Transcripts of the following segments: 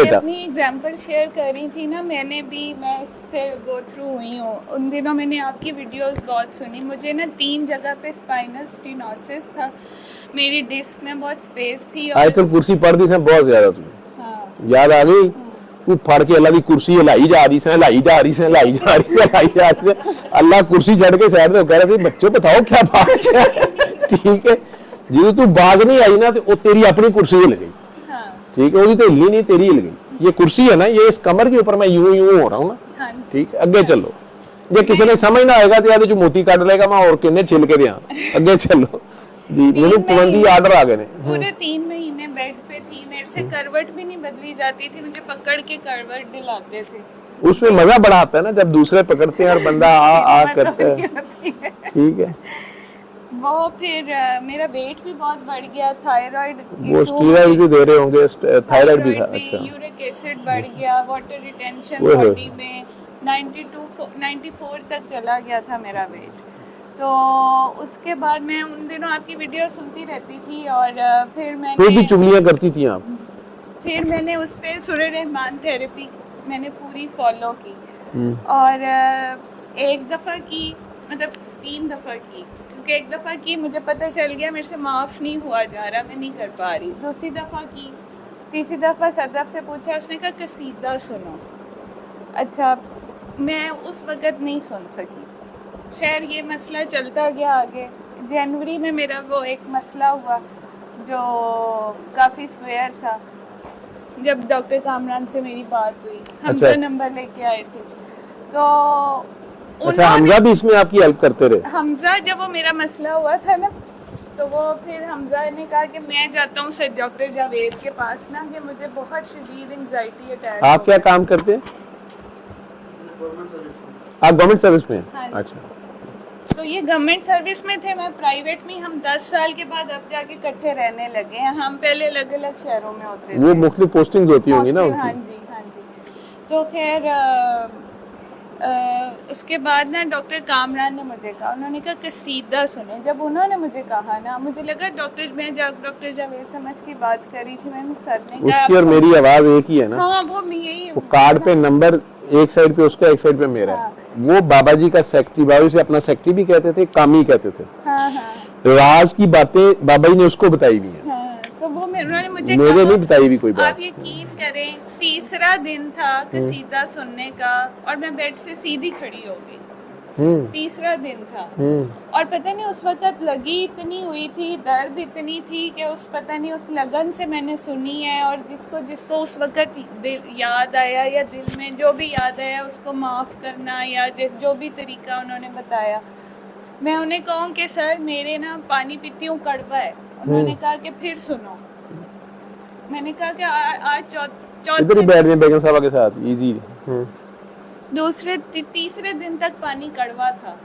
बेटा। अपनी example share करी थी ना, मैंने भी, मैं इससे गो थ्रू हुई हूँ। उन दिनों मैंने आपकी वीडियोस बहुत सुनी। मुझे ना 3 जगह पे स्पाइनल स्टीनोसिस था, मेरी डिस्क में बहुत स्पेस थी। और आयतुल कुर्सी पढ़ दी सन बहुत ज्यादा तुम्हें। हाँ, याद आ गई? तू फड़ के अल्लाह की कुर्सी हिलाई जा रही से, हिलाई जा रही से, हिलाई जा रही से, हिलाई जा रही से। अल्लाह कुर्सी चढ़ के साइड में कह रहा था बच्चों बताओ क्या बात है। ठीक है, जो तू बाज नहीं आई ना तो वो तेरी अपनी कुर्सी हिल गई। हाँ, ठीक है, वो तो हिली नहीं, तेरी हिल गई। ये कुर्सी है ना, ये इस कमर के ऊपर मैं यूं यूं हो रहा हूँ ना। हाँ, ठीक है, अगे चलो। जे किसी ने समझ ना आएगा तो याद जो मोती काट लेगा मैं और किन्ने छिल के दिया। अगे चलो जी, मेरे पाबंदी आर्डर आ गए। पूरे 3 महीने बेड पे थी, मेरे से करवट भी नहीं बदली जाती थी, मुझे पकड़ के करवट दिलाते थे। उसमें मजा बड़ा आता है ना जब दूसरे पकड़ते हैं और बंदा आ करता है। ठीक है, वो फिर मेरा वेट भी बहुत बढ़ गया, थायराइड वो स्टीरॉइड भी दे रहे होंगे, थायराइड भी था। अच्छा, यूरिक एसिड बढ़ गया, वाटर रिटेंशन ओए होए। बॉडी में 94 तक चला गया था मेरा वेट। तो उसके बाद मैं उन दिनों आपकी वीडियो सुनती रहती थी, और फिर तो भी मैंने चुगलियां करती थी आप। उस पर सूर्य रहमान थेरेपी मैंने पूरी फॉलो की। और एक दफ़ा की, मतलब 3 दफ़ा की, क्योंकि एक दफ़ा की मुझे पता चल गया मेरे से माफ़ नहीं हुआ जा रहा, मैं नहीं कर पा रही। दूसरी दफ़ा की, तीसरी दफ़ा सदफ से पूछा, उसने कहा कसीदा सुनो। अच्छा, मैं उस वक़्त नहीं सुन सकी। खैर ये मसला चलता गया आगे। जनवरी में मेरा वो एक मसला हुआ जो काफ़ी स्वेयर था, जब डॉक्टर कामरान से मेरी बात हुई। हमजा नंबर लेके आए थे, तो अच्छा, हमजा भी इसमें आपकी हेल्प करते रहे? हमजा, जब वो मेरा मसला हुआ था ना, तो वो फिर हमजा ने कहा कि मैं जाता हूँ सर डॉक्टर जावेद के पास ना, कि मुझे बहुत शदीद एंजाइटी अटैक। आप क्या काम करते हैं? आप गवर्नमेंट सर्विस में? हाँ। अच्छा, तो ये गवर्नमेंट सर्विस में थे, मैं प्राइवेट में। हम 10 साल के बाद अब जाके इकट्ठे रहने लगे हैं, हम पहले अलग अलग शहरों में होते थे। वो मुख्तलिफ पोस्टिंग्स होती होंगी ना उनकी? हाँ जी, हाँ जी। तो खैर उसके बाद ना डॉक्टर कामरान ने मुझे कहा, उन्होंने कहा कसीदा सुने। जब उन्होंने मुझे कहा ना, मुझे लगा डॉक्टर जावेद समझ की बात करी थी। मैंने सर ने कहा उसकी और मेरी आवाज एक ही है ना? हाँ, वो यही, वो कार्ड पे नंबर एक साइड पे उसका, एक साइड पे मेरा। हाँ। वो बाबा जी का सेक्रेटरी, बाबा जी से अपना सेक्रेटरी भी कहते थे, कामी कहते थे। हाँ, हाँ, राज की बातें बाबा जी ने उसको बताई भी हैं। हाँ। तो वो उन्होंने मुझे मुझे कहा, नहीं बताई भी कोई बात। आप यकीन करें, तीसरा दिन था कसीदा सुनने का और मैं बेड से सीधी खड़ी हो गई। तीसरा दिन था, और पता नहीं उस वक्त लगी इतनी हुई थी, दर्द इतनी थी कि उस पता नहीं उस लगन से मैंने सुनी है। और जिसको जिसको उस वक्त दिल याद आया, या दिल में जो भी याद आया, उसको माफ़ करना, या जो भी तरीका उन्होंने बताया, मैं उन्हें कहूँ कि सर मेरे ना पानी पीती हूँ कड़वा है। उन्होंने कहा कि फिर सुनो। मैंने कहा कि आज चौथे बैठ में बेगम साहब के साथ इजी। तीसरे दिन तक पानी कड़वा था।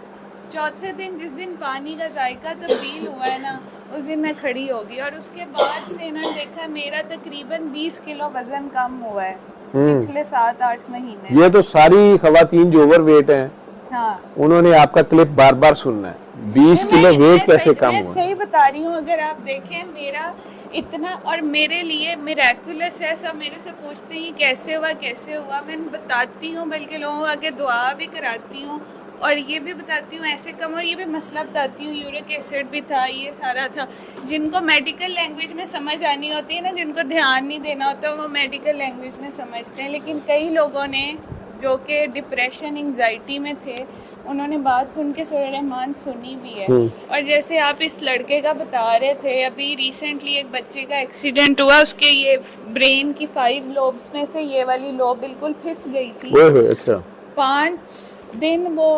चौथे दिन, जिस दिन पानी का जायका तब्दील हुआ है ना, उस दिन मैं खड़ी होगी। और उसके बाद से इन्होंने देखा मेरा तकरीबन 20 किलो वजन कम हुआ है पिछले 7-8 महीने। ये तो सारी खवातीन जो ओवर वेट हैं, हाँ, उन्होंने आपका क्लिप बार बार सुनना है। 20 किलो वेट कैसे कम हुआ? मैं सही बता रही हूँ। अगर आप देखें मेरा इतना, और मेरे लिए मिरेकुलस है। सब मेरे से पूछते हैं कैसे हुआ, मैं बताती हूँ, बल्कि लोगों को आगे दुआ भी कराती हूँ, और ये भी बताती हूँ ऐसे कम। और ये भी मसला बताती हूँ, यूरिक एसिड भी था, ये सारा था। जिनको मेडिकल लैंग्वेज में समझ आनी होती है ना, जिनको ध्यान नहीं देना होता, वो मेडिकल लैंग्वेज में समझते हैं। लेकिन कई लोगों ने जो कि डिप्रेशन एंजाइटी में थे, उन्होंने बात सुन के सूर्य रहमान सुनी भी है। और जैसे आप इस लड़के का बता रहे थे, अभी रिसेंटली एक बच्चे का एक्सीडेंट हुआ, उसके ये ब्रेन की 5 लोब्स में से ये वाली लोब बिल्कुल फिस गई थी। अच्छा, 5 दिन वो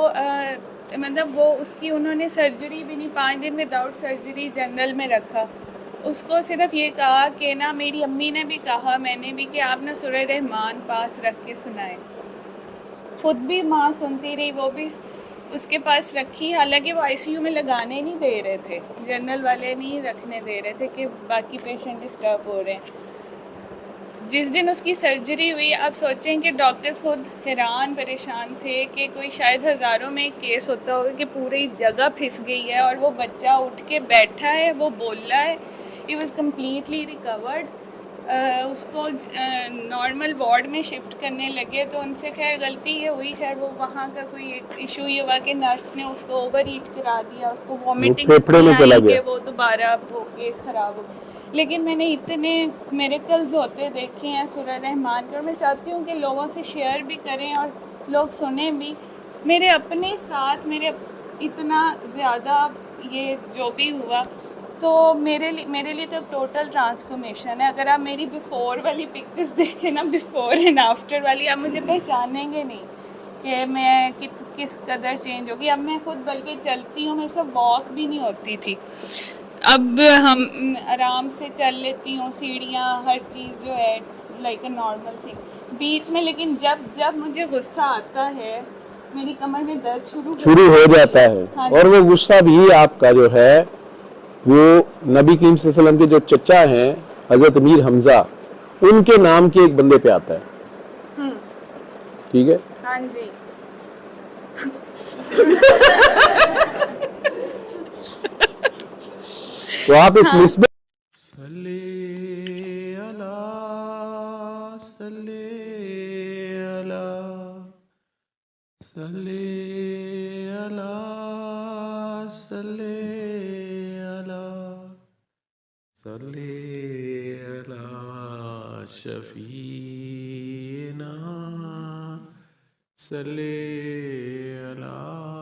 मतलब वो उसकी उन्होंने सर्जरी भी नहीं, 5 दिन विदाउट सर्जरी जनरल में रखा। उसको सिर्फ ये कहा कि ना, मेरी अम्मी ने भी कहा, मैंने भी, कि आप ना सूर्य रहमान पास रख के सुनाएं। खुद भी माँ सुनती रही, वो भी उसके पास रखी। हालांकि वो आईसीयू में लगाने नहीं दे रहे थे, जनरल वाले नहीं रखने दे रहे थे कि बाकी पेशेंट डिस्टर्ब हो रहे हैं। जिस दिन उसकी सर्जरी हुई, आप सोचें कि डॉक्टर्स खुद हैरान परेशान थे कि कोई शायद हज़ारों में एक केस होता होगा कि पूरी जगह फिस गई है, और वो बच्चा उठ के बैठा है, वो बोल रहा है, ही वॉज कम्प्लीटली रिकवर्ड। उसको नॉर्मल वार्ड में शिफ्ट करने लगे, तो उनसे खैर गलती ये हुई, खैर वो वहाँ का कोई एक इशू ये हुआ कि नर्स ने उसको ओवर ईट करा दिया, उसको वॉमिटिंग फेफड़े में चला गया। वो दोबारा वो केस ख़राब हो गया। लेकिन मैंने इतने मिरेकल्स होते देखे हैं सूरह रहमान के, और मैं चाहती हूँ कि लोगों से शेयर भी करें और लोग सुने भी। मेरे अपने साथ इतना ज़्यादा ये जो भी हुआ, तो मेरे लिए तो टोटल ट्रांसफॉर्मेशन है। अगर आप मेरी बिफ़ोर वाली पिक्चर्स देखें ना, बिफ़ोर एंड आफ्टर वाली, आप मुझे पहचानेंगे नहीं कि मैं किस कदर चेंज होगी। अब मैं खुद बल्कि चलती हूँ, मेरे से वॉक भी नहीं होती थी, अब हम आराम से चल लेती हूँ, सीढ़ियाँ हर चीज़ जो है it's like a normal thing. बीच में लेकिन जब मुझे गुस्सा आता है, मेरी कमर में दर्द शुरू हो जाता है। हाँ और वो गुस्सा भी आपका जो है वो नबी करीम सल्लल्लाहु अलैहि वसल्लम के जो चचा हैं हजरत अमीर हमजा, उनके नाम के एक बंदे पे आता है। ठीक है, हाँ जी। तो आप इस निस्बत शफीना सल्ले अला